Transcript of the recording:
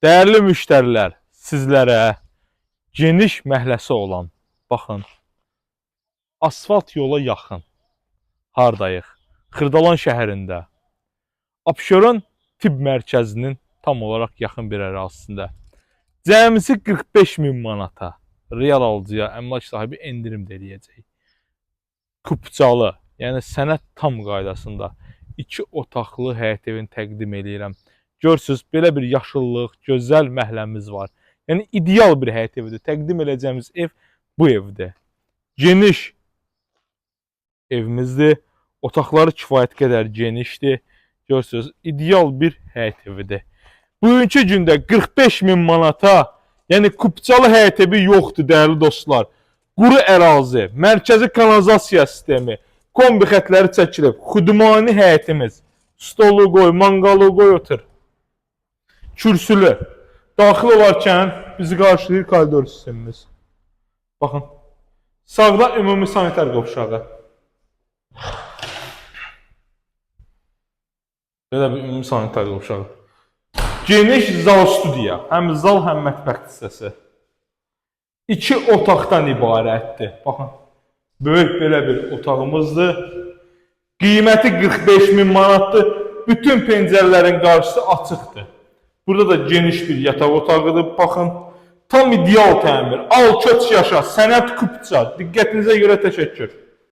Değerli müştərilər, sizlərə geniş məhəlləsi olan, baxın, asfalt yola yaxın, hardayıq? Xırdalan şəhərində, Abşeron tibb mərkəzinin tam olaraq yaxın bir ərazisində. Cəmisi 45.000 manata real alıcıya əmlak sahibi endirim eləyəcək. Kupçalı, yəni sənəd tam qaydasında 2 otaqlı həyət evini təqdim edirəm. Görürsünüz, belə bir yaşıllıq, gözəl məhəlləmiz var. Yəni ideal bir həyət evidir. Təqdim edəcəyimiz ev bu evdir. Geniş evimizdir. Otaqları kifayət qədər genişdir. Görürsünüz, ideal bir həyət evidir. Bugünkü gündə 45.000 manata, yəni kupçalı həyət evi yoxdur dəyərli dostlar. Quru ərazi, mərkəzi kanalizasiya sistemi, kombi xətləri çəkilib, xudmani həyətimiz, stolu qoy, manqalı qoy otur. Kürsülü. Daxil olarkən bizi qarşılayır koridor sistemimiz. Baxın. Sağda ümumi sanitar qovşağı. Belə bir ümumi sanitar qovşağı. Geniş zal studiya. Həm zal, həm mətbəx hissəsi. 2 otaqdan ibarətdir. Baxın. Böyük belə bir otağımızdır. Qiyməti 45.000 manatdır. Bütün pəncərələrin qarşısı açıqdır. Burada da geniş bir yataq otağıdır. Baxın, tam ideal təmir. Al, köç yaşa, sənət kupça. Diqqətinizə görə təşəkkür.